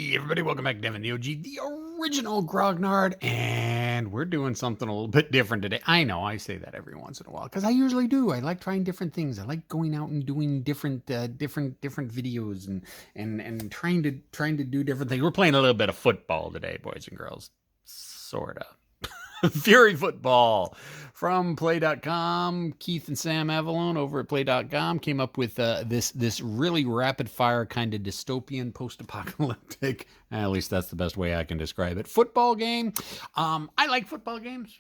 Hey, everybody, welcome back to Devin the OG, the original Grognard, and we're doing something a little bit different today. I know I say that every once in a while because I usually do. I like trying different things. I like going out and doing different videos and trying to do different things. We're playing a little bit of football today, boys and girls, sorta. Fury Football from Play.com. Keith and Sam Avalone over at Play.com came up with this really rapid fire kind of dystopian post-apocalyptic, at least that's the best way I can describe it, football game. I like football games.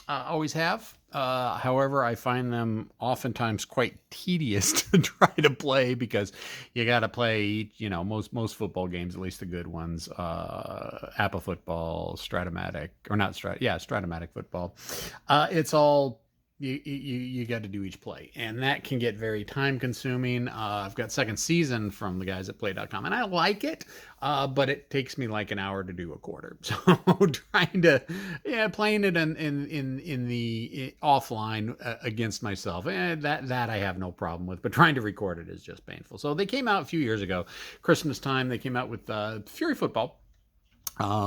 Always have. However, I find them oftentimes quite tedious to try to play because you got to play, most football games, at least the good ones, Apple Football, Stratomatic, or not Stratomatic Football. It's all you got to do each play, and that can get very time consuming. I've got second season from the guys at Play.com, and I like it, but it takes me like an hour to do a quarter. So playing it in the offline against myself, that I have no problem with, but trying to record it is just painful. So they came out a few years ago, Christmas time. They came out with Fury Football. I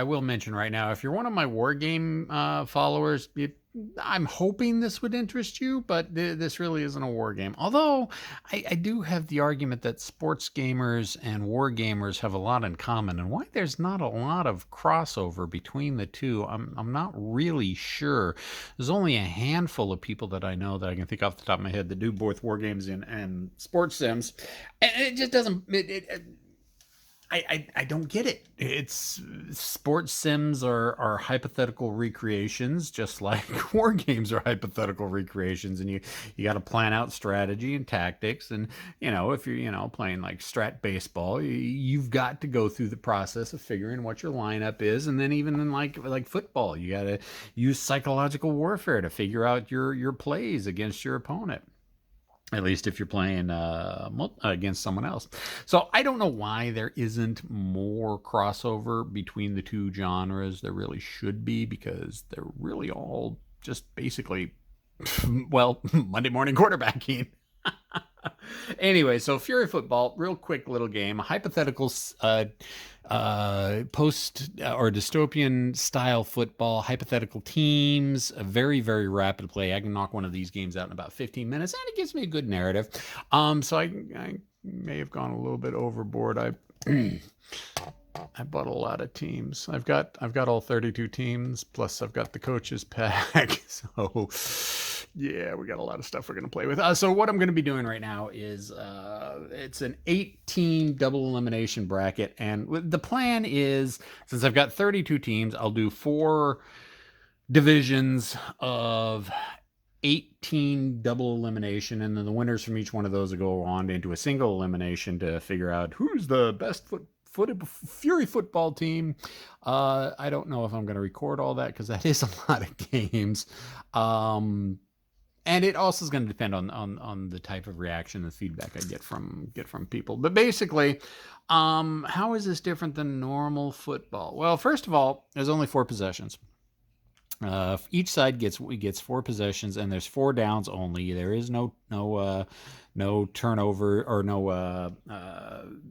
will mention right now, if you're one of my war game followers, I'm hoping this would interest you, but this really isn't a war game. Although I do have the argument that sports gamers and war gamers have a lot in common, and why there's not a lot of crossover between the two, I'm not really sure. There's only a handful of people that I know that I can think off the top of my head that do both war games and sports sims, and it just doesn't. I don't get it. It's sports sims are hypothetical recreations, just like war games are hypothetical recreations, and you got to plan out strategy and tactics. And if you're playing like strat baseball, you've got to go through the process of figuring what your lineup is, and then even in like football, you got to use psychological warfare to figure out your plays against your opponent. At least if you're playing against someone else. So I don't know why there isn't more crossover between the two genres. There really should be, because they're really all just basically, well, Monday morning quarterbacking. Anyway, so Fury Football, real quick little game, a hypothetical post or dystopian style football, hypothetical teams, a very, very rapid play. I can knock one of these games out in about 15 minutes, and it gives me a good narrative. So I may have gone a little bit overboard. I bought a lot of teams. I've got all 32 teams, plus I've got the coaches pack. So yeah, we got a lot of stuff we're going to play with. So what I'm going to be doing right now is it's an 8-team double elimination bracket, and the plan is, since I've got 32 teams, I'll do 4 divisions of 18 double elimination, and then the winners from each one of those will go on into a single elimination to figure out who's the best Fury Football team. I don't know if I'm going to record all that, because that is a lot of games. And it also is going to depend on the type of reaction, the feedback I get from people. But basically, how is this different than normal football? Well, first of all, there's only 4 possessions. Each side gets 4 possessions, and there's 4 downs only. There is no turnover or no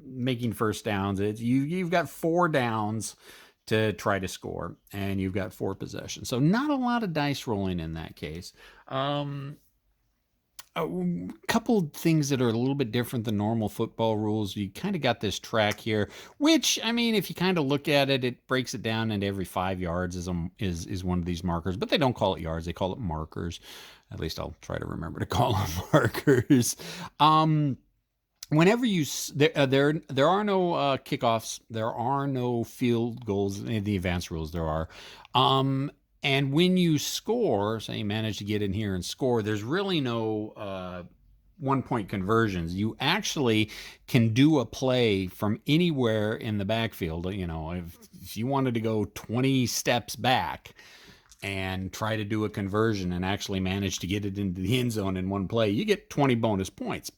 making first downs. You've got 4 downs to try to score, and you've got 4 possessions. So not a lot of dice rolling in that case. A couple things that are a little bit different than normal football rules. You kind of got this track here, which, I mean, if you kind of look at it, it breaks it down into every 5 yards is one of these markers, but they don't call it yards. They call it markers. At least I'll try to remember to call them markers. Whenever there are no kickoffs, there are no field goals in the advanced rules. There are. And when you score, say you manage to get in here and score, there's really no 1-point conversions. You actually can do a play from anywhere in the backfield. If you wanted to go 20 steps back and try to do a conversion and actually manage to get it into the end zone in one play, you get 20 bonus points.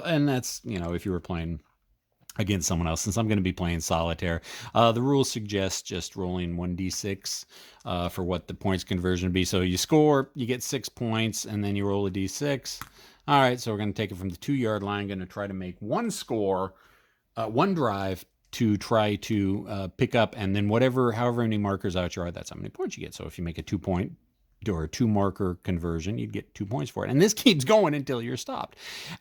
And that's, if you were playing against someone else. Since I'm going to be playing solitaire, the rules suggest just rolling 1d6 for what the points conversion would be. So you score, you get 6 points, and then you roll a d6. All right, so we're going to take it from the 2-yard line. Going to try to make 1 score one drive to try to pick up, and then however many markers out you are, that's how many points you get. So if you make a 2 point or a 2 marker conversion, you'd get 2 points for it. And this keeps going until you're stopped.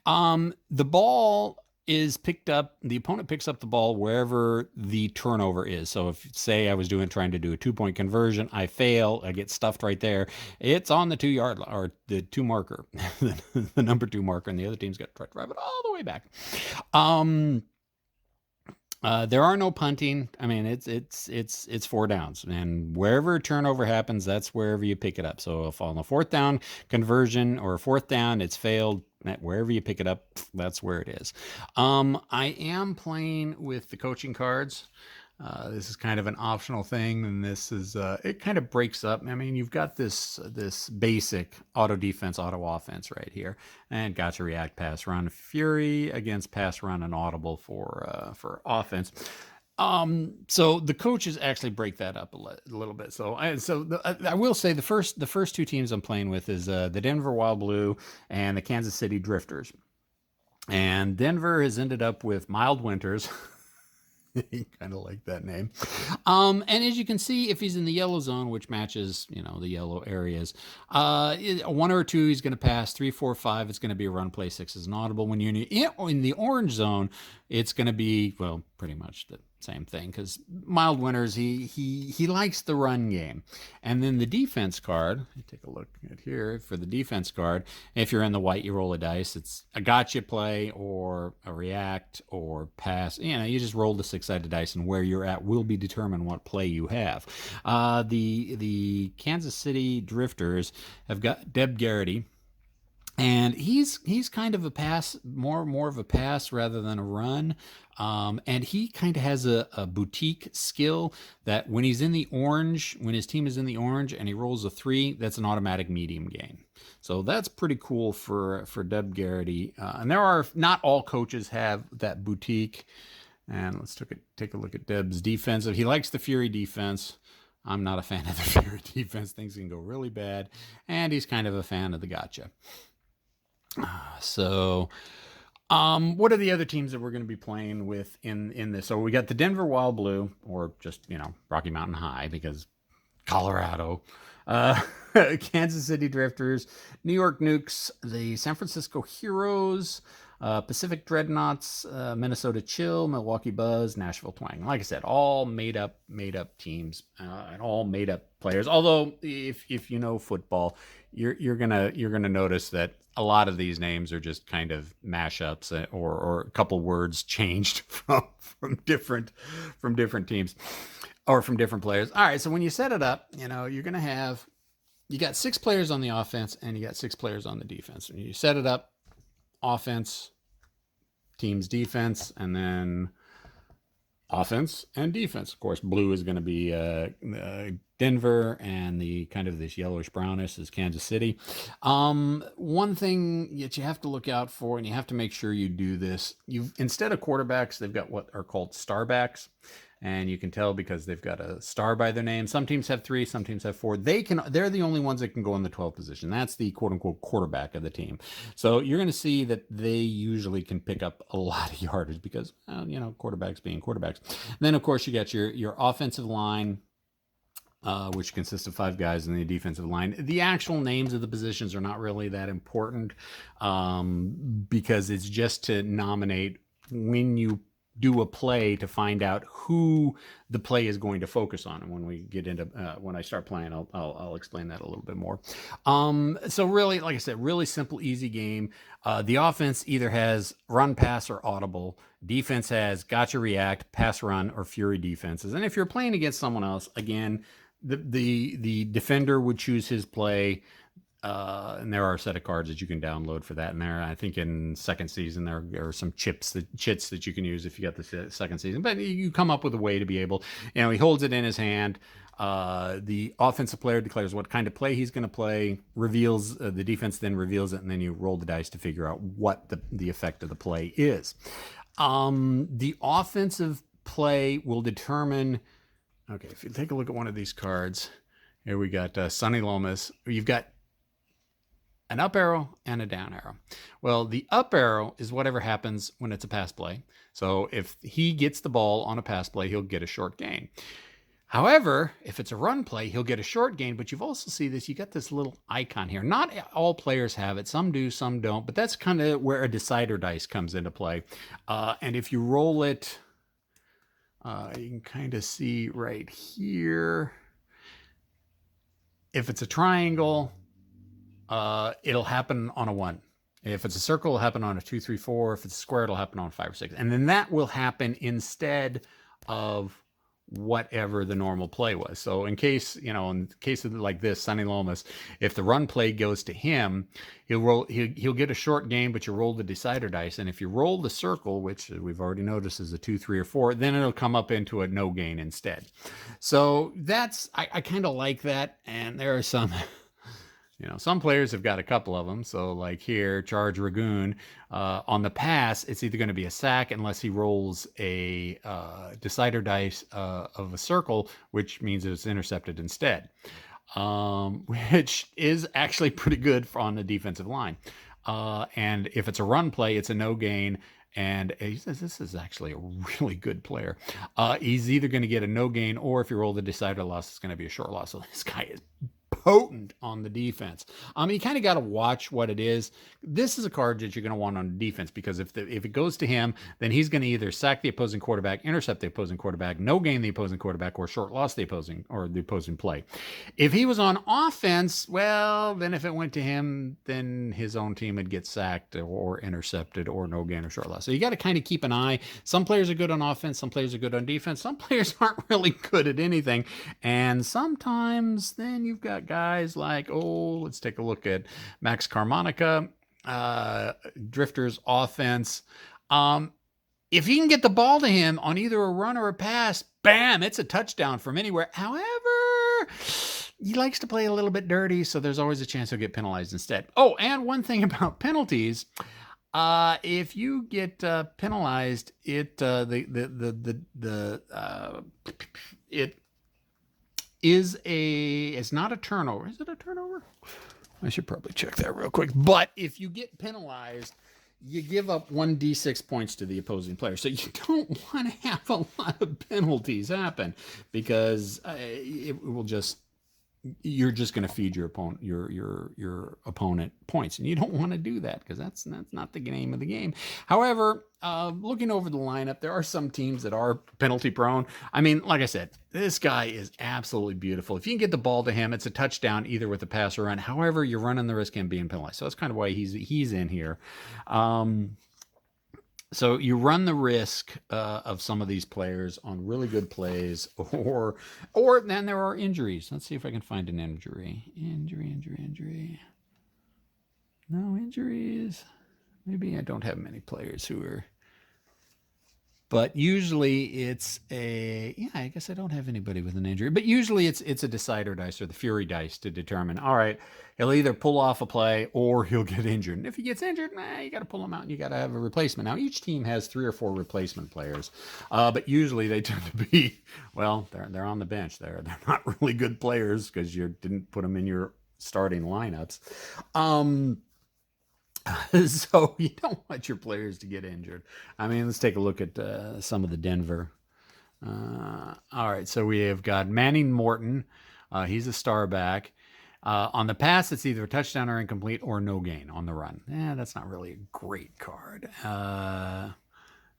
The ball is picked up, the opponent picks up the ball wherever the turnover is. So if, say, I was trying to do a 2 point conversion, I fail, I get stuffed right there. It's on the 2 yard or the 2 marker, the number 2 marker, and the other team's got to try to drive it all the way back. There are no punting. I mean, it's 4 downs, and wherever turnover happens, that's wherever you pick it up. So if on the 4th down conversion or 4th down, it's failed. Wherever you pick it up, that's where it is. I am playing with the coaching cards. This is kind of an optional thing, and this is it kind of breaks up. I mean, you've got this basic auto defense, auto offense right here, and gotcha, react, pass, run, fury against pass, run, and audible for offense. So the coaches actually break that up a little bit. So I will say the first 2 teams I'm playing with is the Denver Wild Blue and the Kansas City Drifters, and Denver has ended up with Mild Winters. Kind of like that name. And as you can see, if he's in the yellow zone, which matches, the yellow areas, 1 or 2, he's going to pass. 3, 4, 5, it's going to be a run, play. 6 is an audible. When you're in the orange zone, it's going to be, well, pretty much the same thing, because Mild Winters, he likes the run game. And then the defense card, take a look at here for the defense card. If you're in the white, you roll a dice. It's a gotcha play or a react or pass. You just roll the 6-sided dice, and where you're at will be determined what play you have. The Kansas City Drifters have got Deb Garrity. And he's kind of a pass, more of a pass rather than a run. And he kind of has a boutique skill that when he's in the orange, when his team is in the orange and he rolls a 3, that's an automatic medium gain. So that's pretty cool for Deb Garrity. And not all coaches have that boutique. And let's take a look at Deb's defense. He likes the Fury defense. I'm not a fan of the Fury defense. Things can go really bad. And he's kind of a fan of the gotcha. So, what are the other teams that we're going to be playing with in this? So we got the Denver Wild Blue, or just, Rocky Mountain High, because Colorado, Kansas City Drifters, New York Nukes, the San Francisco Heroes, Pacific Dreadnoughts, Minnesota Chill, Milwaukee Buzz, Nashville Twang. Like I said, all made up teams, and all made up players. Although if you know football, you're gonna notice that a lot of these names are just kind of mashups or a couple words changed from different teams or from different players. All right, so when you set it up, you're gonna have, you got 6 players on the offense and you got 6 players on the defense. And you set it up, offense, team's defense, and then offense and defense. Of course, blue is going to be Denver, and the kind of this yellowish brownish is Kansas City. One thing that you have to look out for, and you have to make sure you do this, instead of quarterbacks, they've got what are called starbacks. And you can tell because they've got a star by their name. Some teams have 3, some teams have 4. They're the only ones that can go in the 12th position. That's the quote unquote quarterback of the team. So you're going to see that they usually can pick up a lot of yardage because, quarterbacks being quarterbacks. And then of course you got your offensive line, which consists of 5 guys in the defensive line. The actual names of the positions are not really that important because it's just to nominate when you do a play to find out who the play is going to focus on. And when we get into when I start playing, I'll explain that a little bit more. So really, like I said, really simple, easy game. The offense either has run, pass, or audible. Defense has gotcha, react, pass, run, or fury defenses. And if you're playing against someone else, again, the defender would choose his play. And there are a set of cards that you can download for that in there. I think in second season there are some chits that you can use if you got the second season. But you come up with a way to be able, he holds it in his hand. The offensive player declares what kind of play he's going to play, reveals the defense, then reveals it, and then you roll the dice to figure out what the effect of the play is. The offensive play will determine. Okay, if you take a look at one of these cards, here we got Sonny Lomas. You've got an up arrow and a down arrow. Well, the up arrow is whatever happens when it's a pass play. So if he gets the ball on a pass play, he'll get a short gain. However, if it's a run play, he'll get a short gain, but you've also see this, you got this little icon here. Not all players have it. Some do, some don't, but that's kind of where a decider dice comes into play. And if you roll it, you can kind of see right here. If it's a triangle, it'll happen on a 1. If it's a circle, it'll happen on a 2, 3, 4. If it's a square, it'll happen on 5 or 6. And then that will happen instead of whatever the normal play was. So in case, in case of like this, Sonny Lomas, if the run play goes to him, he'll get a short game, but you roll the decider dice. And if you roll the circle, which we've already noticed is a 2, 3, or 4, then it'll come up into a no gain instead. So I kind of like that. And there are some some players have got a couple of them. So like here, Charge Ragoon, on the pass, it's either going to be a sack unless he rolls a decider dice of a circle, which means it's intercepted instead, which is actually pretty good on the defensive line. And if it's a run play, it's a no gain. And he says this is actually a really good player. He's either going to get a no gain, or if you roll the decider loss, it's going to be a short loss. So this guy is potent on the defense. You kind of got to watch what it is. This is a card that you're going to want on defense, because if it goes to him, then he's going to either sack the opposing quarterback, intercept the opposing quarterback, no gain the opposing quarterback, or short loss the opposing play. If he was on offense, well, then if it went to him, then his own team would get sacked or intercepted or no gain or short loss. So you got to kind of keep an eye. Some players are good on offense, some players are good on defense, some players aren't really good at anything, and sometimes then you've got guys like, let's take a look at Max Carmonica, Drifter's offense. If you can get the ball to him on either a run or a pass, bam, it's a touchdown from anywhere. However, he likes to play a little bit dirty, so there's always a chance he'll get penalized instead. Oh, and one thing about penalties, if you get penalized, it it's not a turnover. Is it a turnover? I should probably check that real quick. But if you get penalized, you give up 1d6 points to the opposing player. So you don't want to have a lot of penalties happen, because it will just, you're just going to feed your opponent your opponent points, and you don't want to do that, because that's not the name of the game. However, looking over the lineup, there are some teams that are penalty prone. I mean, like I said, this guy is absolutely beautiful. If you can get the ball to him, it's a touchdown either with a pass or run. However, you're running the risk of him being penalized. So that's kind of why he's in here. So you run the risk of some of these players on really good plays, or then there are injuries. Let's see if I can find an injury. Injury. No injuries. Maybe I don't have many players who are. But usually it's I guess I don't have anybody with an injury. But usually it's a decider dice or the fury dice to determine, all right, he'll either pull off a play or he'll get injured. And if he gets injured, you got to pull him out and you got to have a replacement. Now, each team has 3 or 4 replacement players. But usually they tend to be, well, they're on the bench. They're not really good players because you didn't put them in your starting lineups. So you don't want your players to get injured. I mean, let's take a look at some of the Denver. All right, so we have got Manning Morton. He's a star back. On the pass, it's either a touchdown or incomplete or no gain on the run. That's not really a great card. And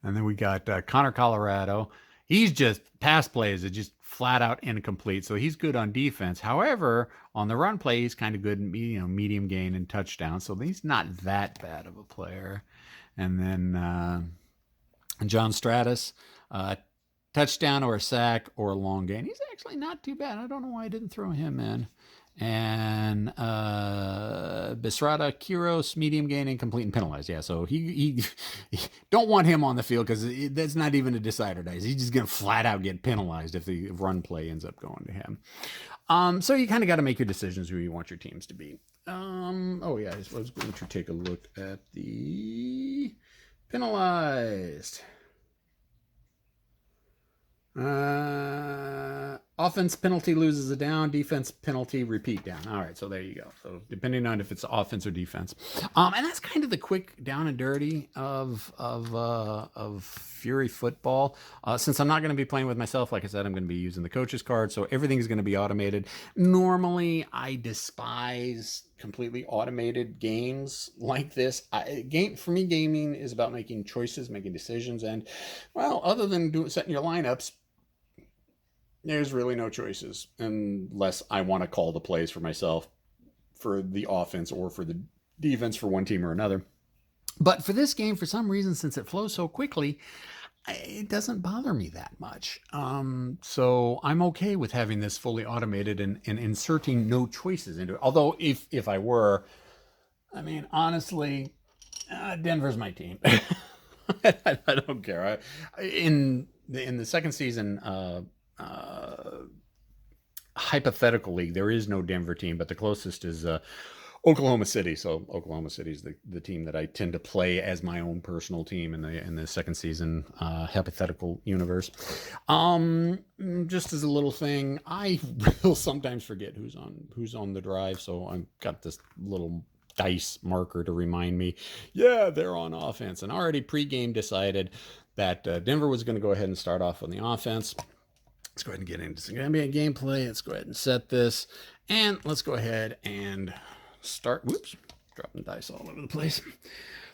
then we got Connor Colorado. He's just pass plays are just flat out incomplete, so he's good on defense. However, on the run play, he's kind of good, medium gain and touchdown, so he's not that bad of a player. And then John Stratus, touchdown or a sack or a long gain. He's actually not too bad. I don't know why I didn't throw him in. And Bisrata Kiros, medium gain, incomplete, and penalized. Yeah, so he don't want him on the field because that's not even a decider dice. He's just gonna flat out get penalized if the run play ends up going to him. So you kind of got to make your decisions who you want your teams to be. Oh yeah, I was going to take a look at the penalized. Offense penalty loses a down. Defense penalty repeat down. All right, so there you go. So depending on if it's offense or defense, and that's kind of the quick down and dirty of Fury football. Since I'm not going to be playing with myself, like I said, I'm going to be using the coach's card, so everything is going to be automated. Normally, I despise completely automated games like this. For me, gaming is about making choices, making decisions, and well, other than setting your lineups, there's really no choices unless I want to call the plays for myself for the offense or for the defense for one team or another. But for this game, for some reason, since it flows so quickly, it doesn't bother me that much. So I'm okay with having this fully automated and inserting no choices into it. Although if I were, I mean, honestly, Denver's my team. I don't care. In the second season, hypothetical league, there is no Denver team, but the closest is Oklahoma City. So Oklahoma City is the team that I tend to play as my own personal team in the second season hypothetical universe. Just as a little thing, I will sometimes forget who's on the drive, so I've got this little dice marker to remind me, yeah, they're on offense, and already pregame decided that Denver was going to go ahead and start off on the offense. Let's go ahead and get into some NBA gameplay. Let's go ahead and set this. And let's go ahead and start. Whoops, dropping dice all over the place.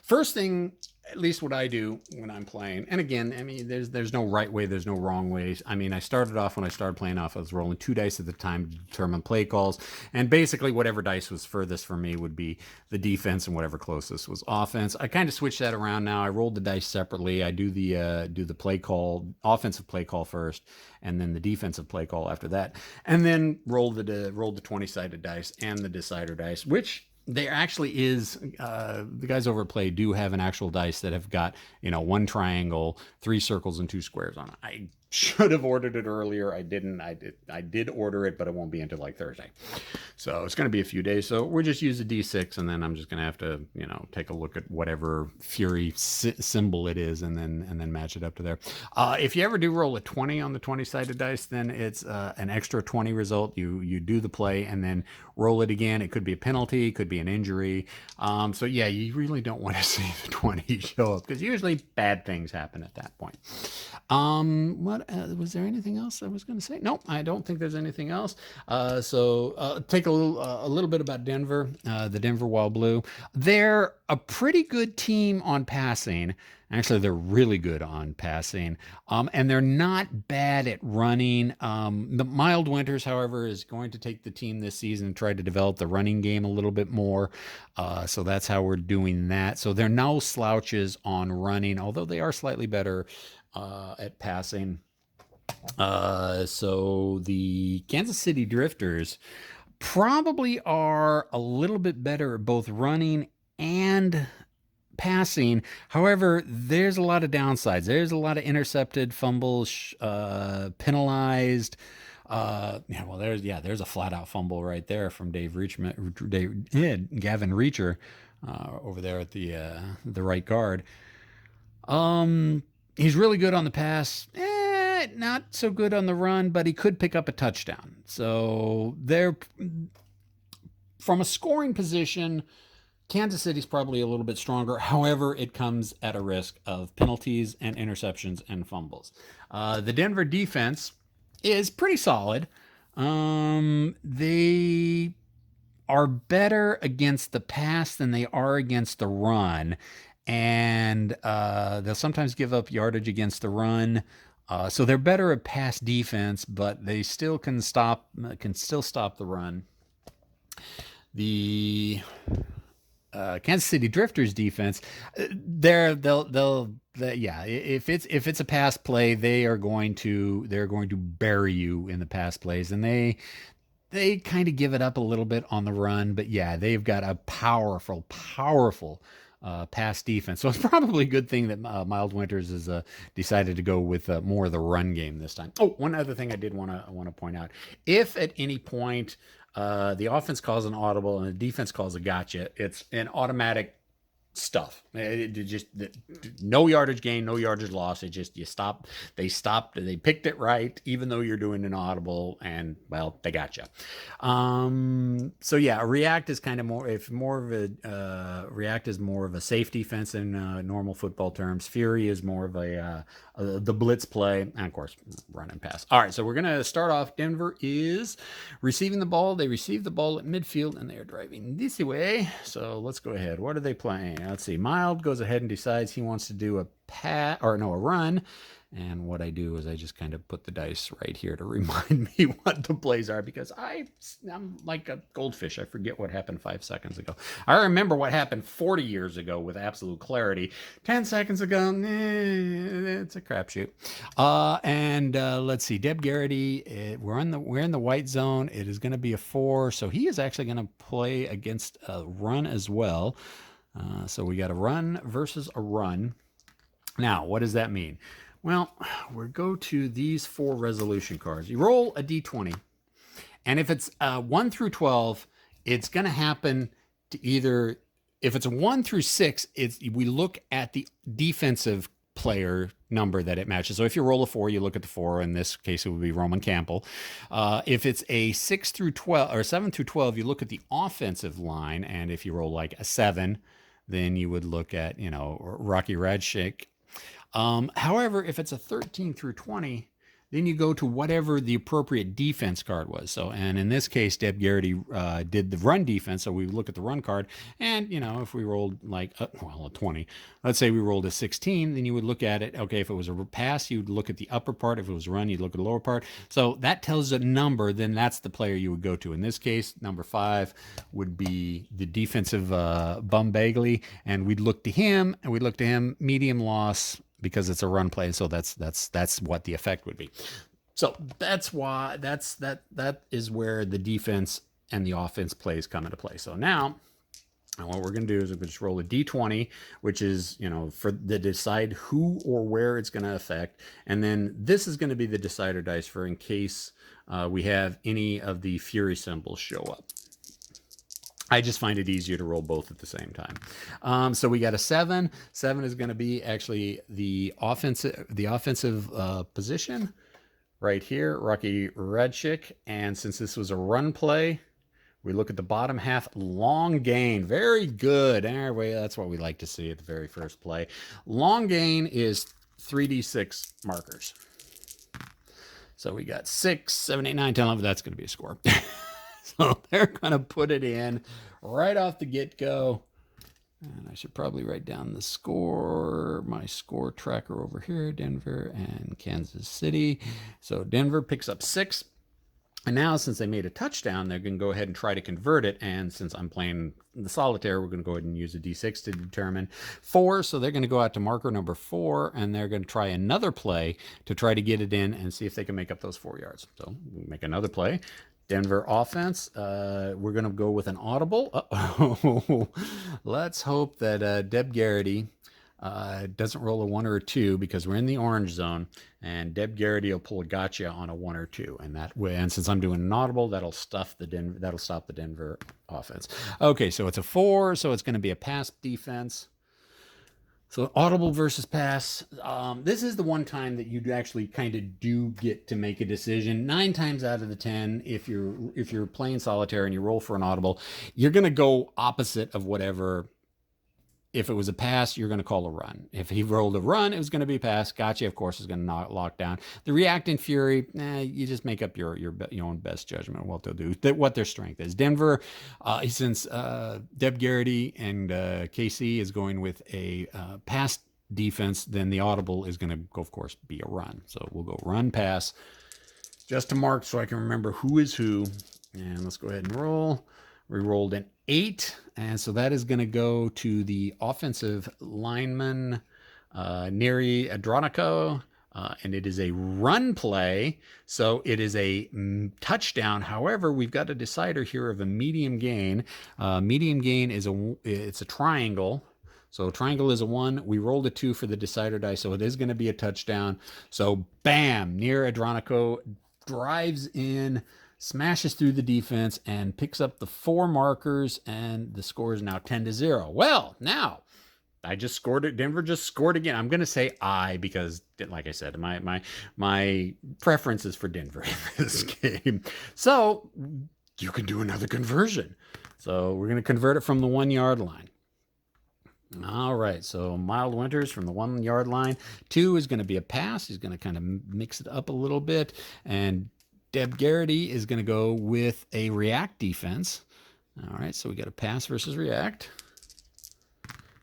First thing, at least what I do when I'm playing, and again, I mean, there's no right way, there's no wrong ways. I mean, I started off when I started playing off, I was rolling 2 dice at the time to determine play calls, and basically whatever dice was furthest for me would be the defense, and whatever closest was offense. I kind of switched that around now. I rolled the dice separately. I do the play call, offensive play call first, and then the defensive play call after that, and then rolled the 20-sided dice and the decider dice, which there actually is, the guys over at Play do have an actual dice that have got, one triangle, 3 circles, and 2 squares on it. I should have ordered it earlier. I didn't. I did order it, but it won't be until like Thursday. So it's going to be a few days. So we'll just use the D6, and then I'm just going to have to, take a look at whatever Fury symbol it is, and then match it up to there. If you ever do roll a 20 on the 20-sided dice, then it's an extra 20 result. You do the play and then roll it again. It could be a penalty, it could be an injury. So yeah, you really don't want to see the 20 show up, because usually bad things happen at that point. What was there anything else I was going to say? No, I don't think there's anything else. So take a little bit about Denver, the Denver Wild Blue. They're a pretty good team on passing. Actually, they're really good on passing, and they're not bad at running. The Mild Winters, however, is going to take the team this season and try to develop the running game a little bit more. So that's how we're doing that. So they're no slouches on running, although they are slightly better at passing. So the Kansas City Drifters probably are a little bit better at both running and passing. However, there's a lot of downsides. There's a lot of intercepted fumbles, penalized. There's a flat out fumble right there from Gavin Reacher over there at the right guard. He's really good on the pass. Not so good on the run, but he could pick up a touchdown. So they're, from a scoring position, Kansas City's probably a little bit stronger. However, it comes at a risk of penalties and interceptions and fumbles. The Denver defense is pretty solid. They are better against the pass than they are against the run. And they'll sometimes give up yardage against the run. So they're better at pass defense, but they still can stop the run. The Kansas City Drifters defense, if it's a pass play, they're going to bury you in the pass plays, and they kind of give it up a little bit on the run, but yeah, they've got a powerful pass defense. So it's probably a good thing that Mild Winters has decided to go with more of the run game this time. Oh, one other thing I did want to point out: if at any point the offense calls an audible and the defense calls a gotcha, it's an automatic stuff. No yardage gain, no yardage loss. It just, they stopped, they picked it right, even though you're doing an audible, and well, they got you. So yeah, react is kind of react is more of a safe defense in normal football terms. Fury is more of the blitz play, and of course, run and pass. All right, so we're gonna start off. Denver is receiving the ball. They receive the ball at midfield, and they are driving this way. So let's go ahead. What are they playing? Let's see. Mild goes ahead and decides he wants to do a run. And what I do is I just kind of put the dice right here to remind me what the plays are, because I'm like a goldfish. I forget what happened 5 seconds ago. I remember what happened 40 years ago with absolute clarity. 10 seconds ago, it's a crapshoot. Let's see. Deb Garrity, we're in the white zone. It is going to be a 4, so he is actually going to play against a run as well. So we got a run versus a run. Now, what does that mean? Well, we'll go to these 4 resolution cards. You roll a d20, and if it's 1 through 12, it's going to happen to either, if it's a 1 through 6, we look at the defensive player number that it matches. So if you roll a 4, you look at the 4. In this case, it would be Roman Campbell. If it's a 6 through 12 or 7 through 12, you look at the offensive line, and if you roll like a 7, then you would look at, Rocky Radshik. However, if it's a 13 through 20, then you go to whatever the appropriate defense card was. So, and in this case, Deb Garrity did the run defense. So we look at the run card, and if we rolled like a 20, let's say we rolled a 16, then you would look at it. Okay, if it was a pass, you'd look at the upper part. If it was a run, you'd look at the lower part. So that tells a number. Then that's the player you would go to. In this case, number 5 would be the defensive Bum Bagley, and we'd look to him, medium loss, because it's a run play. So that's what the effect would be. So that's why that is where the defense and the offense plays come into play. So now what we're going to do is we're going to just roll a d20, which is, for the decide who or where it's going to affect. And then this is going to be the decider dice for in case we have any of the Fury symbols show up. I just find it easier to roll both at the same time. So we got a 7. 7 is going to be actually the offensive position right here, Rocky Radshik. And since this was a run play, we look at the bottom half, long gain. Very good. Anyway, that's what we like to see at the very first play. Long gain is 3d6 markers. So we got 6, 7, 8, 9, 10, 11. That's going to be a score. So they're going to put it in right off the get-go. And I should probably write down the score, my score tracker over here, Denver and Kansas City. So Denver picks up 6. And now, since they made a touchdown, they're going to go ahead and try to convert it. And since I'm playing the solitaire, we're going to go ahead and use a d6 to determine 4. So they're going to go out to marker number 4, and they're going to try another play to try to get it in and see if they can make up those 4 yards. So we make another play. Denver offense, we're going to go with an audible. Let's hope that Deb Garrity doesn't roll a 1 or a 2, because we're in the orange zone, and Deb Garrity will pull a gotcha on a 1 or 2, and that way. And since I'm doing an audible, that'll stop the Denver offense. Okay, so it's a 4, so it's going to be a pass defense. So audible versus pass. This is the one time that you actually kind of do get to make a decision. 9 times out of the 10, if you're playing solitaire and you roll for an audible, you're going to go opposite of whatever. If it was a pass, you're going to call a run. If he rolled a run, it was going to be a pass. Gotcha, of course, is going to lock down. The react and Fury, you just make up your own best judgment of what they'll do, what their strength is. Denver, since Deb Garrity and KC is going with a pass defense, then the audible is going to go, of course, be a run. So we'll go run, pass, just to mark so I can remember who is who. And let's go ahead and roll. We rolled an 8, and so that is going to go to the offensive lineman, Neri Adronico, and it is a run play, so it is a touchdown. However, we've got a decider here of a medium gain. Medium gain is it's a triangle. So triangle is a 1. We rolled a 2 for the decider die, so it is going to be a touchdown. So bam, Neri Adronico drives in, smashes through the defense, and picks up the 4 markers, and the score is now 10-0. Well, now I just scored it. Denver just scored again. I'm going to say because, like I said, my preference is for Denver in this game. So you can do another conversion. So we're going to convert it from the 1 yard line. All right, so Mild Winters from the 1 yard line. 2 is going to be a pass. He's going to kind of mix it up a little bit. And Deb Garrity is going to go with a react defense. All right, so we got a pass versus react.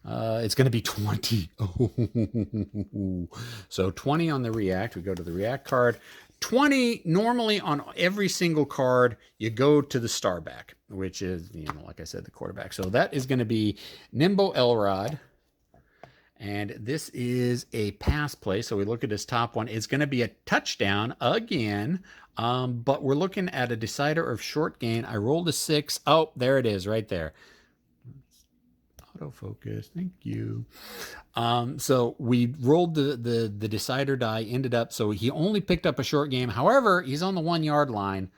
It's going to be 20. Oh. So 20 on the react. We go to the react card. 20, normally on every single card, you go to the star back, which is, like I said, the quarterback. So that is going to be Nimbo Elrod. And this is a pass play. So we look at his top one. It's going to be a touchdown again. But we're looking at a decider of short gain. I rolled a 6. Oh, there it is right there. Autofocus. Thank you. So we rolled the decider die, ended up, so he only picked up a short game. However, he's on the 1 yard line.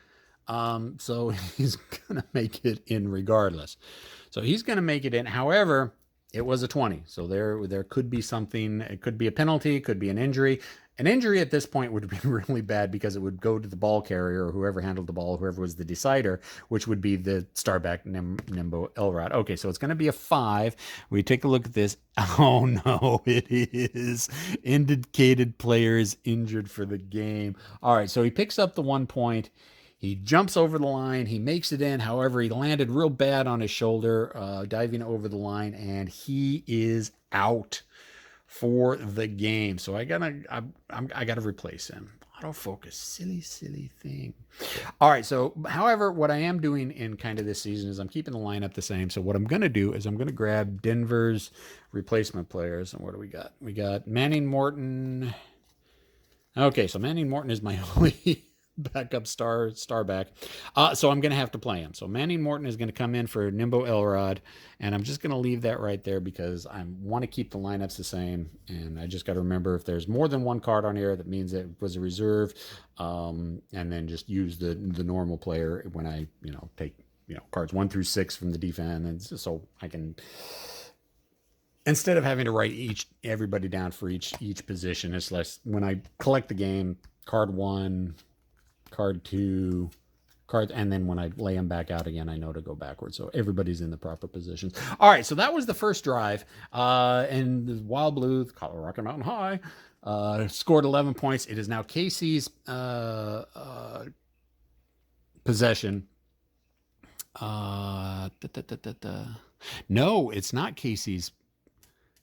So he's going to make it in regardless. So he's going to make it in. However, it was a 20. So there could be something. It could be a penalty, could be an injury. An injury at this point would be really bad because it would go to the ball carrier or whoever handled the ball, whoever was the decider, which would be the starback Nimbo Elrod. Okay, so it's going to be a 5. We take a look at this. Oh, no, it is. Indicated player is injured for the game. All right, so he picks up the 1 point. He jumps over the line. He makes it in. However, he landed real bad on his shoulder, diving over the line, and he is out for the game. So I gotta replace him. Autofocus, silly thing. All right. So, however, what I am doing in kind of this season is I'm keeping the lineup the same. So what I'm gonna do is I'm gonna grab Denver's replacement players. And what do we got? We got Manning Morton. Okay, so Manning Morton is my only backup star back. So I'm going to have to play him. So Manning Morton is going to come in for Nimbo Elrod, and I'm just going to leave that right there because I want to keep the lineups the same. And I just got to remember if there's more than one card on here, that means it was a reserve. And then just use the normal player when I, take, cards 1 through 6 from the defense. And so I can, instead of having to write everybody down for each position, it's less when I collect the game, card 1, card 2, and then when I lay them back out again, I know to go backwards. So everybody's in the proper positions. All right, so that was the first drive. And the Wild Blue, Colorado Rocky Mountain High, scored 11 points. It is now Casey's possession. No, it's not Casey's.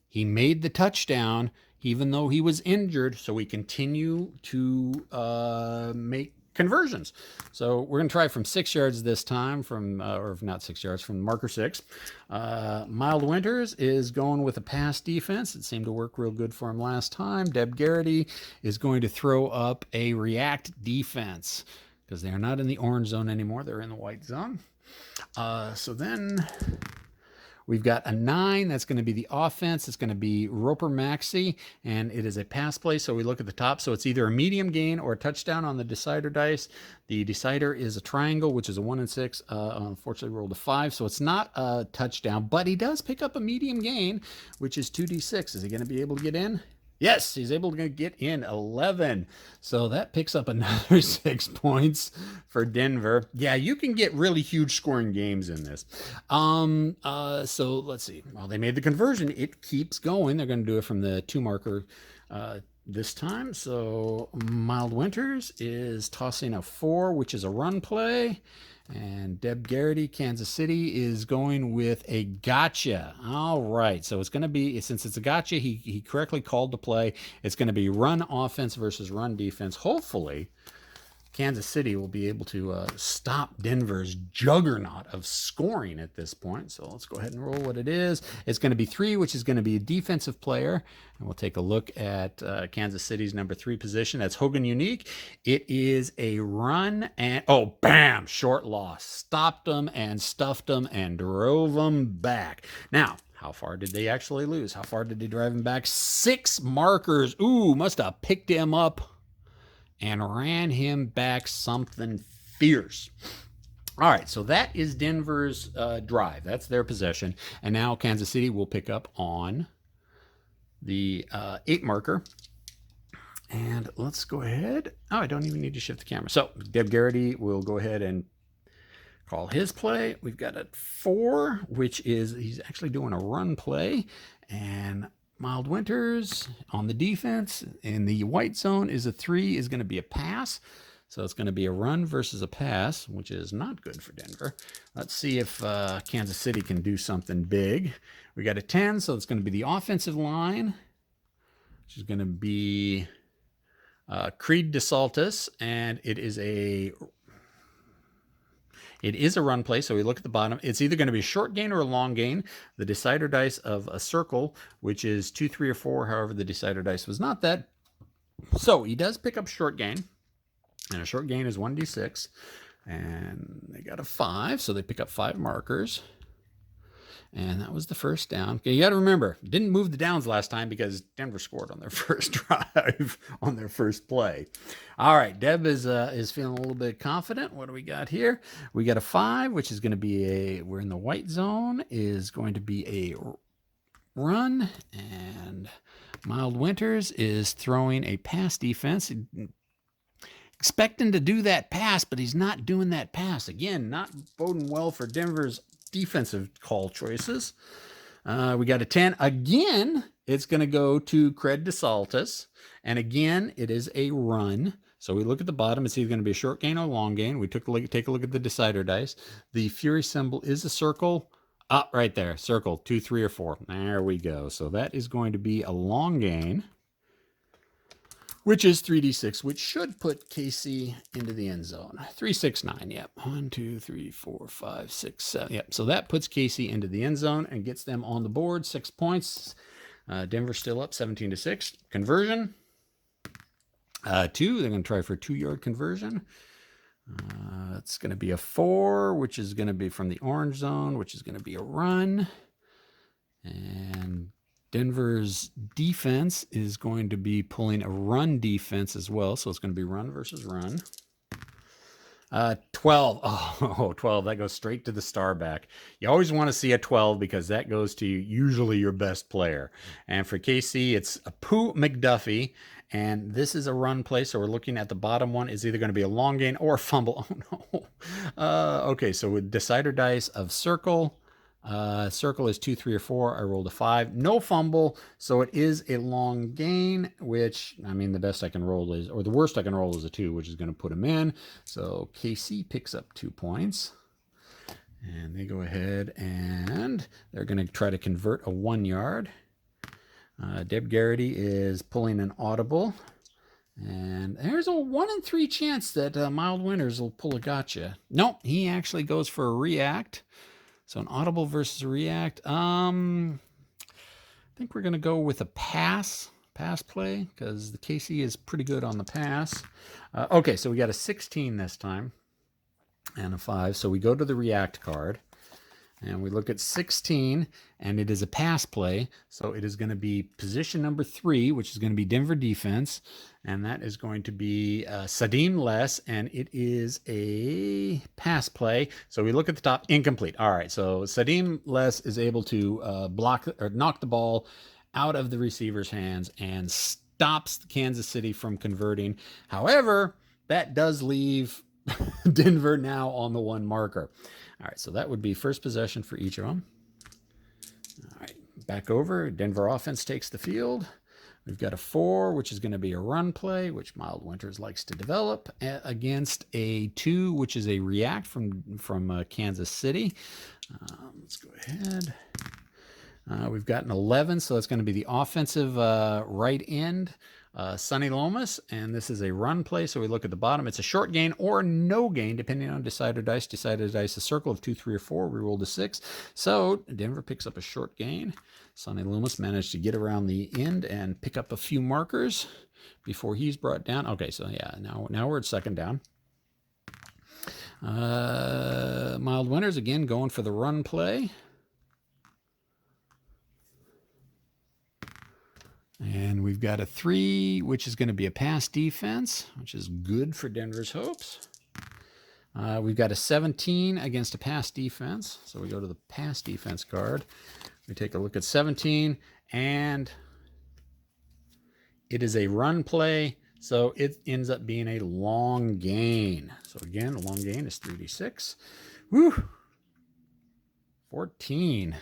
He made the touchdown even though he was injured, so we continue to make conversions. So we're going to try from 6 yards this time, or not 6 yards, from marker 6. Mild Winters is going with a pass defense. It seemed to work real good for him last time. Deb Garrity is going to throw up a react defense because they are not in the orange zone anymore. They're in the white zone. So then we've got a 9. That's going to be the offense. It's going to be Roper Maxey, and it is a pass play. So we look at the top. So it's either a medium gain or a touchdown on the decider dice. The decider is a triangle, which is a 1 and 6. Unfortunately, rolled a 5, so it's not a touchdown. But he does pick up a medium gain, which is 2d6. Is he going to be able to get in? Yes, he's able to get in 11. So that picks up another 6 points for Denver. Yeah, you can get really huge scoring games in this. So let's see. Well, they made the conversion. It keeps going. They're going to do it from the 2 marker this time. So Mild Winters is tossing a 4, which is a run play. And Deb Garrity, Kansas City, is going with a gotcha. All right. So it's going to be, since it's a gotcha, he correctly called the play. It's going to be run offense versus run defense. Hopefully, Kansas City will be able to stop Denver's juggernaut of scoring at this point. So let's go ahead and roll what it is. It's going to be 3, which is going to be a defensive player. And we'll take a look at Kansas City's number 3 position. That's Hogan Unique. It is a run and, oh, bam, short loss. Stopped them and stuffed them and drove them back. Now, how far did they actually lose? How far did they drive him back? 6 markers. Ooh, must have picked him up and ran him back something fierce. All right, so that is Denver's drive. That's their possession. And now Kansas City will pick up on the 8 marker. And let's go ahead. Oh, I don't even need to shift the camera. So Deb Garrity will go ahead and call his play. We've got a 4, which is, he's actually doing a run play. And Mild Winters on the defense in the white zone is a 3, is going to be a pass. So it's going to be a run versus a pass, which is not good for Denver. Let's see if Kansas City can do something big. We got a 10, so it's going to be the offensive line, which is going to be Creed DeSaltis, and it is a run play. So we look at the bottom. It's either going to be a short gain or a long gain. The decider dice of a circle, which is 2, 3, or 4. However, the decider dice was not that. So he does pick up short gain. And a short gain is 1d6. And they got a 5, so they pick up 5 markers. And that was the first down. Okay, you got to remember, didn't move the downs last time because Denver scored on their first drive on their first play. All right, Deb is feeling a little bit confident. What do we got here? We got a 5, which is going to be we're in the white zone, is going to be a run. And Mild Winters is throwing a pass defense. Expecting to do that pass, but he's not doing that pass. Again, not boding well for Denver's defensive call choices. We got a 10. Again, it's going to go to Cred DeSaltis. And again, it is a run. So we look at the bottom. It's either going to be a short gain or a long gain. We take a look at the decider dice. The Fury symbol is a circle. Right there. Circle. 2, 3, or 4. There we go. So that is going to be a long gain, which is 3d6, which should put KC into the end zone. 3, 6, 9, yep. 1, 2, 3, 4, 5, 6, 7, yep. So that puts KC into the end zone and gets them on the board, 6 points. Denver still up 17-6. Conversion, 2. They're going to try for a 2-yard conversion. It's going to be a 4, which is going to be from the orange zone, which is going to be a run. And Denver's defense is going to be pulling a run defense as well. So it's going to be run versus run. 12. Oh, 12. That goes straight to the star back. You always want to see a 12 because that goes to usually your best player. And for KC, it's a Pooh McDuffie. And this is a run play. So we're looking at the bottom one is either going to be a long gain or a fumble. Oh, no. Okay, so with decider dice of circle. Circle is 2, 3, or 4. I rolled a 5. No fumble, so it is a long gain, which, I mean, the best I can roll is, or the worst I can roll is a 2, which is going to put him in. So KC picks up 2 points. And they go ahead and they're going to try to convert a 1 yard. Deb Garrity is pulling an audible. And there's a 1 in 3 chance that Mild Winters will pull a gotcha. Nope, he actually goes for a react. So an audible versus a react. I think we're going to go with a pass play because the KC is pretty good on the pass. Okay, so we got a 16 this time and a 5. So we go to the react card and we look at 16 and it is a pass play. So it is going to be position number 3, which is going to be Denver defense. And that is going to be Sadim Les, and it is a pass play. So we look at the top, incomplete. All right, so Sadim Les is able to block or knock the ball out of the receiver's hands and stops Kansas City from converting. However, that does leave Denver now on the 1 marker. All right, so that would be first possession for each of them. All right, back over. Denver offense takes the field. We've got a 4, which is going to be a run play, which Mild Winters likes to develop, against a 2, which is a react from Kansas City. Let's go ahead. We've got an 11, so it's going to be the offensive right end, Sonny Lomas, and this is a run play. So we look at the bottom. It's a short gain or no gain, depending on decider dice. Decider dice, a circle of 2, 3, or 4. We rolled a 6. So Denver picks up a short gain. Sonny Loomis managed to get around the end and pick up a few markers before he's brought down. Okay, so yeah, now we're at second down. Mild Winters again going for the run play. And we've got a 3, which is going to be a pass defense, which is good for Denver's hopes. We've got a 17 against a pass defense. So we go to the pass defense card. We take a look at 17, and It is a run play, so it ends up being a long gain. So again, a long gain is 3d6. Woo! 14.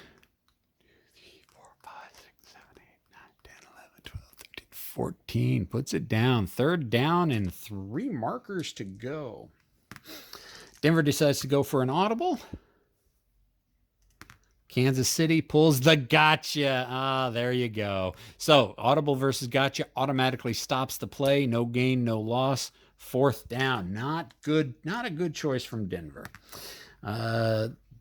14 puts it down. Third down and 3 markers to go. Denver decides to go for an audible. Kansas City pulls the gotcha. Ah, there you go. So audible versus gotcha automatically stops the play. No gain, no loss. Fourth down. Not good. Not a good choice from Denver.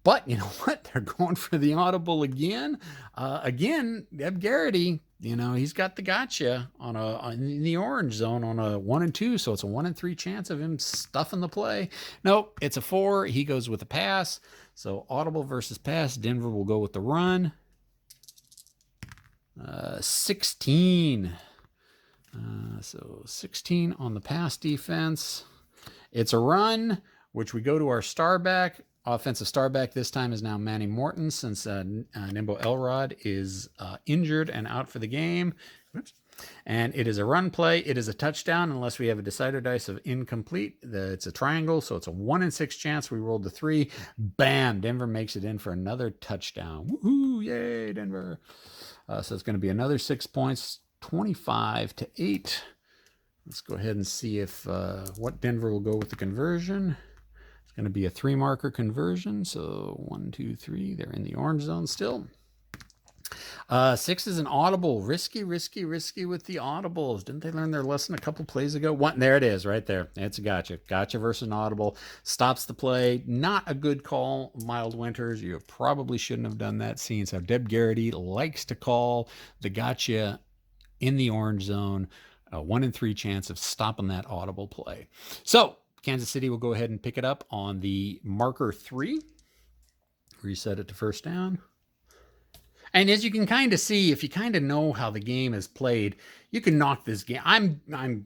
But you know what? They're going for the audible again. Again, Deb Garrity, he's got the gotcha in the orange zone on a 1 and 2. So it's a 1 in 3 chance of him stuffing the play. Nope, it's a 4. He goes with a pass. So audible versus pass. Denver will go with the run. 16. So 16 on the pass defense. It's a run, which we go to our star back. Offensive star back this time is now Manny Morton, since Nimbo Elrod is injured and out for the game. Oops. And it is a run play. It is a touchdown unless we have a decider dice of incomplete. It's a triangle, so it's a 1 in 6 chance. We rolled the 3. Bam! Denver makes it in for another touchdown. Woohoo! Yay, Denver! So it's going to be another 6 points, 25-8. Let's go ahead and see if what Denver will go with the conversion. It's going to be a 3-marker conversion. So 1, 2, 3. They're in the orange zone still. 6 is an audible. Risky with the audibles. Didn't they learn their lesson a couple plays ago? There it is, right there. It's a gotcha. Gotcha versus an audible. Stops the play. Not a good call, Mild Winters. You probably shouldn't have done that, seeing how Deb Garrity likes to call the gotcha in the orange zone. A 1 in 3 chance of stopping that audible play. So Kansas City will go ahead and pick it up on the marker 3. Reset it to first down. And as you can kind of see, if you kind of know how the game is played, you can knock this game. I'm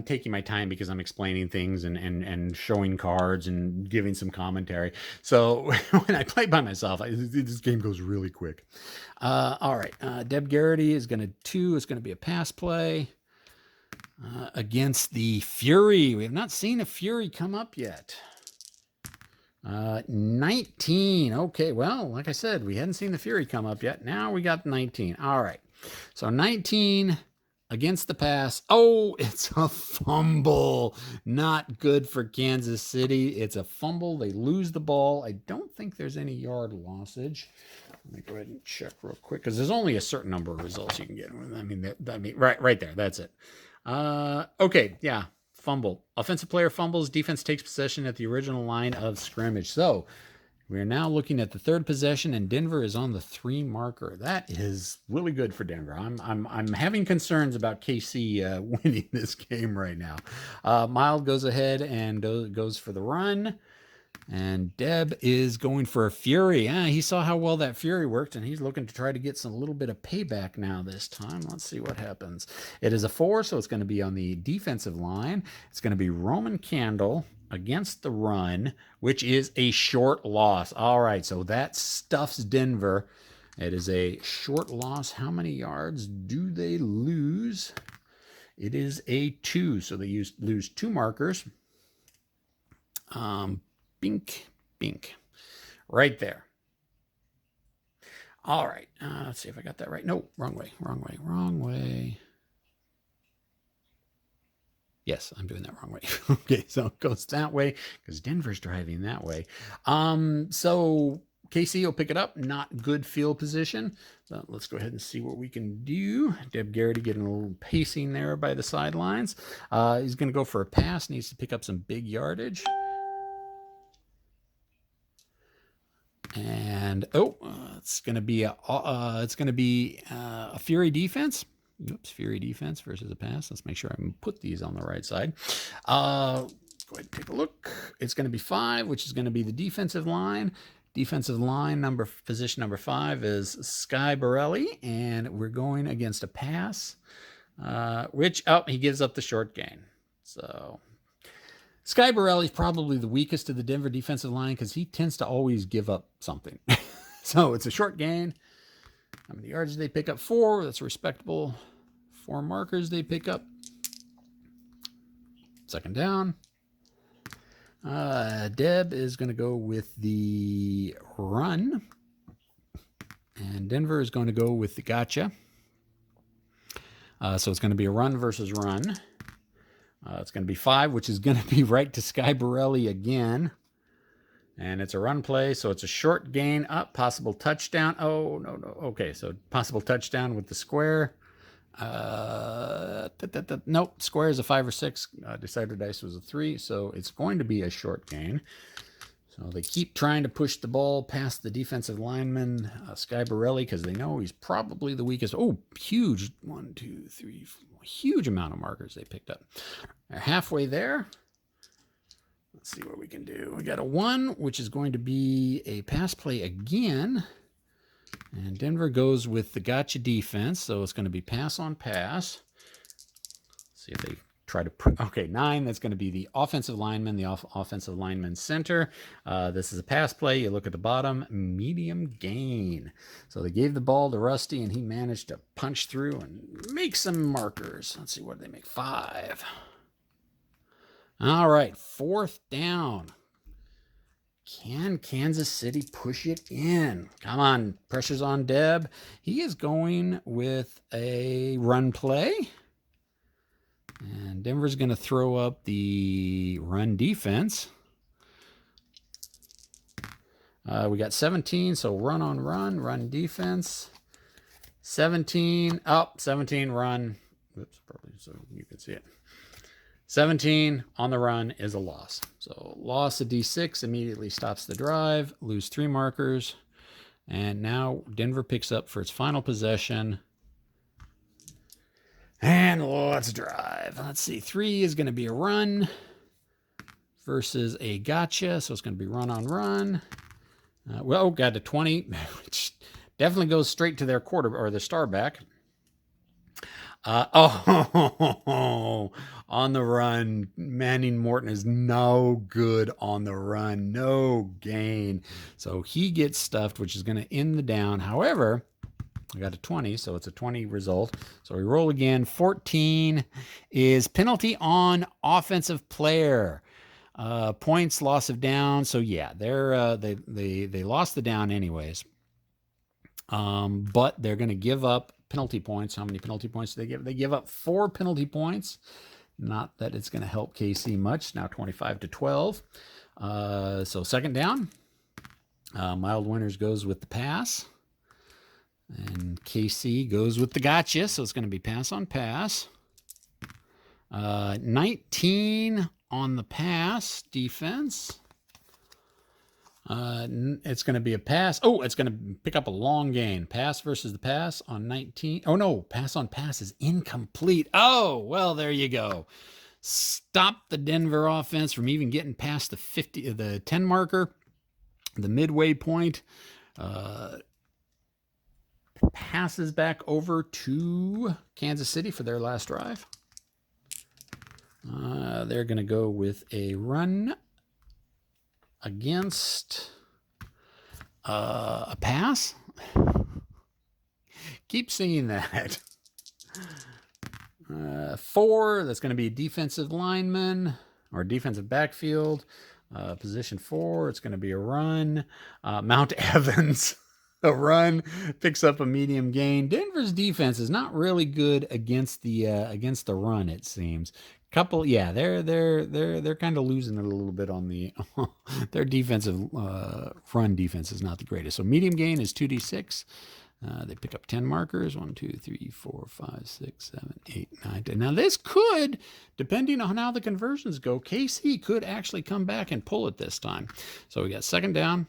taking my time because I'm explaining things and showing cards and giving some commentary. So when I play by myself, this game goes really quick. All right, Deb Garrity is going to be a pass play against the Fury. We have not seen a Fury come up yet. 19. Okay, well, like I said, we hadn't seen the Fury come up yet. Now we got 19. All right. So 19 against the pass. Oh, it's a fumble. Not good for Kansas City. It's a fumble. They lose the ball. I don't think there's any yard lossage. Let me go ahead and check real quick, because there's only a certain number of results you can get. I mean, right there. That's it. Okay, yeah. Fumble. Offensive player fumbles. Defense takes possession at the original line of scrimmage. So we are now looking at the third possession, and Denver is on the 3 marker. That is really good for Denver. I'm having concerns about KC winning this game right now. Mild goes ahead and goes for the run. And Deb is going for a Fury. He saw how well that Fury worked, and he's looking to try to get a little bit of payback now this time. Let's see what happens. It is a 4, so it's going to be on the defensive line. It's going to be Roman Candle against the run, which is a short loss. All right, so that stuffs Denver. It is a short loss. How many yards do they lose? It is a 2, so they lose 2 markers. Bink. Right there. All right. Let's see if I got that right. No, wrong way. Yes, I'm doing that wrong way. Okay, so it goes that way because Denver's driving that way. So KC will pick it up. Not good field position. So let's go ahead and see what we can do. Deb Garrity getting a little pacing there by the sidelines. He's going to go for a pass. Needs to pick up some big yardage. And it's going to be a Fury defense. Oops, Fury defense versus a pass. Let's make sure I can put these on the right side. Go ahead and take a look. It's going to be 5, which is going to be the defensive line. Defensive line position number 5 is Sky Borelli, and we're going against a pass, which he gives up the short gain. So Sky Borelli is probably the weakest of the Denver defensive line because he tends to always give up something. So it's a short gain. How many yards did they pick up? 4. That's respectable. 4 markers they pick up. Second down. Deb is going to go with the run. And Denver is going to go with the gotcha. So it's going to be a run versus run. It's going to be 5, which is going to be right to Sky Borelli again. And it's a run play, so it's a short gain up, possible touchdown. Oh, no. Okay, so possible touchdown with the square. Nope, square is a 5 or 6. Decider dice was a 3, so it's going to be a short gain. So they keep trying to push the ball past the defensive lineman, Sky Borelli, because they know he's probably the weakest. Oh, huge. 1, 2, 3, 4. Huge amount of markers they picked up. They're halfway there. Let's see what we can do. We got a 1, which is going to be a pass play again. And Denver goes with the gotcha defense, so it's going to be pass on pass. Let's see if they try to put, okay, 9, that's going to be the offensive lineman, the offensive lineman center. This is a pass play. You look at the bottom, medium gain. So they gave the ball to Rusty, and he managed to punch through and make some markers. Let's see, what did they make? 5. All right, 4th down. Can Kansas City push it in? Come on, pressure's on Deb. He is going with a run play. And Denver's going to throw up the run defense. We got 17, so run on run defense. 17, 17 run. Oops, probably so you can see it. 17 on the run is a loss. So loss of D6 immediately stops the drive, lose 3 markers. And now Denver picks up for its final possession. And let's drive. Let's see, 3 is going to be a run versus a gotcha. So it's going to be run on run. Got to 20, which definitely goes straight to their quarter or the star back. On the run, Manning Morton is no good on the run, no gain. So he gets stuffed, which is going to end the down. However, I got a 20, so it's a 20 result. So we roll again. 14 is penalty on offensive player. Points, loss of down. So yeah, they lost the down anyways. But they're going to give up penalty points. How many penalty points do they give? They give up 4 penalty points. Not that it's going to help KC much. Now 25-12. So second down. Mild Winters goes with the pass. And KC goes with the gotcha. So it's going to be pass on pass. 19 on the pass defense. It's going to be a pass. Oh, it's going to pick up a long gain. Pass versus the pass on 19. Oh, no. Pass on pass is incomplete. Oh, well, there you go. Stop the Denver offense from even getting past the 10 marker, the midway point. Passes back over to Kansas City for their last drive. They're going to go with a run against a pass. Keep seeing that. 4, that's going to be a defensive lineman or defensive backfield. Position 4, it's going to be a run. Mount Evans, a run, picks up a medium gain. Denver's defense is not really good against the run, it seems. They're kind of losing it a little bit on the their defensive run defense is not the greatest. So medium gain is 2d6. They pick up 10 markers. 1, 2, 3, 4, 5, 6, 7, 8, 9, 10. Now this could, depending on how the conversions go, KC could actually come back and pull it this time. So we got second down.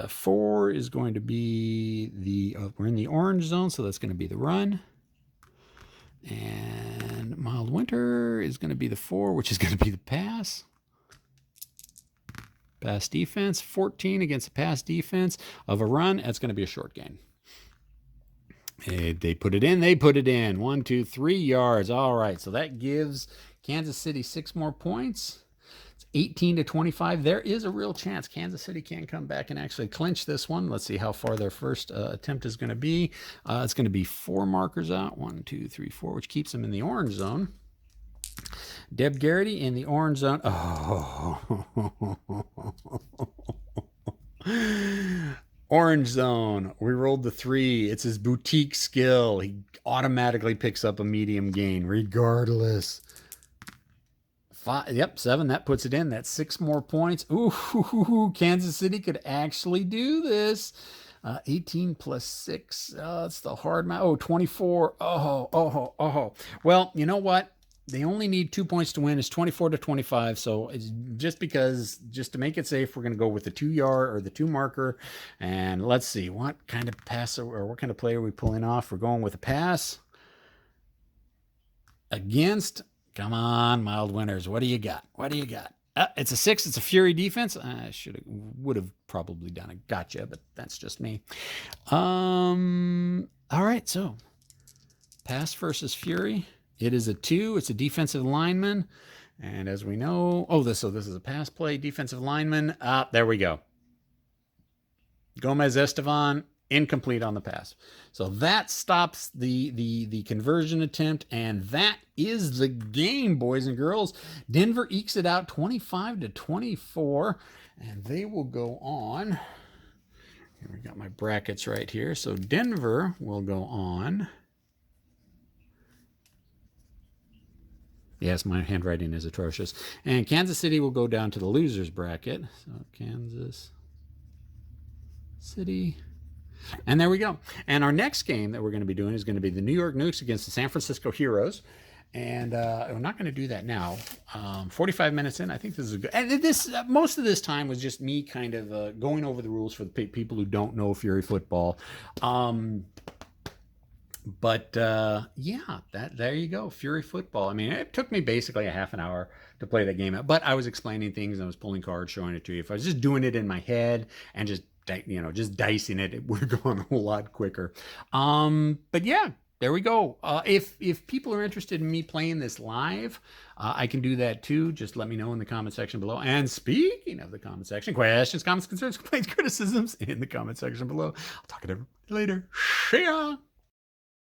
4 is going to be we're in the orange zone, so that's going to be the run. And Mild Winter is going to be the 4, which is going to be the pass. Pass defense, 14 against the pass defense of a run. That's going to be a short gain. They put it in. They put it in. 1, 2, 3 yards. All right. So that gives Kansas City 6 more points. It's 18-25. There is a real chance Kansas City can come back and actually clinch this one. Let's see how far their first attempt is going to be. It's going to be 4 markers out. 1, 2, 3, 4, which keeps them in the orange zone. Deb Garrity in the orange zone. Oh. Orange zone. We rolled the 3. It's his boutique skill. He automatically picks up a medium gain regardless. 5, yep, 7. That puts it in. That's 6 more points. Ooh, Kansas City could actually do this. 18 plus 6. It's the hard math. Oh, 24. Oh. Well, you know what? They only need 2 points to win. It's 24-25. So it's just to make it safe, we're going to go with the 2-yard or the 2 marker. And let's see what kind of pass or what kind of play are we pulling off. We're going with a pass against. Come on, mild winners. What do you got? It's a 6. It's a Fury defense. I would have probably done a gotcha, but that's just me. All right. So pass versus Fury. It is a 2. It's a defensive lineman. And as we know, this is a pass play, defensive lineman. There we go. Gomez Estevan, incomplete on the pass. So that stops the conversion attempt, and that is the game, boys and girls. Denver ekes it out 25-24, and they will go on. Here, we got my brackets right here. So Denver will go on. Yes, my handwriting is atrocious. And Kansas City will go down to the losers bracket. So Kansas City. And there we go. And our next game that we're going to be doing is going to be the New York Nukes against the San Francisco Heroes. And we're not going to do that now. 45 minutes in, I think this is good. And most of this time was just me kind of going over the rules for the people who don't know Fury football. Yeah, there you go, Fury football. I mean, it took me basically a half an hour to play that game, but I was explaining things and I was pulling cards, showing it to you. If I was just doing it in my head and just dicing it, it would have gone a whole lot quicker. But yeah, there we go. If people are interested in me playing this live, I can do that too. Just let me know in the comment section below. And speaking of the comment section, questions, comments, concerns, complaints, criticisms in the comment section below. I'll talk to everybody later. See ya.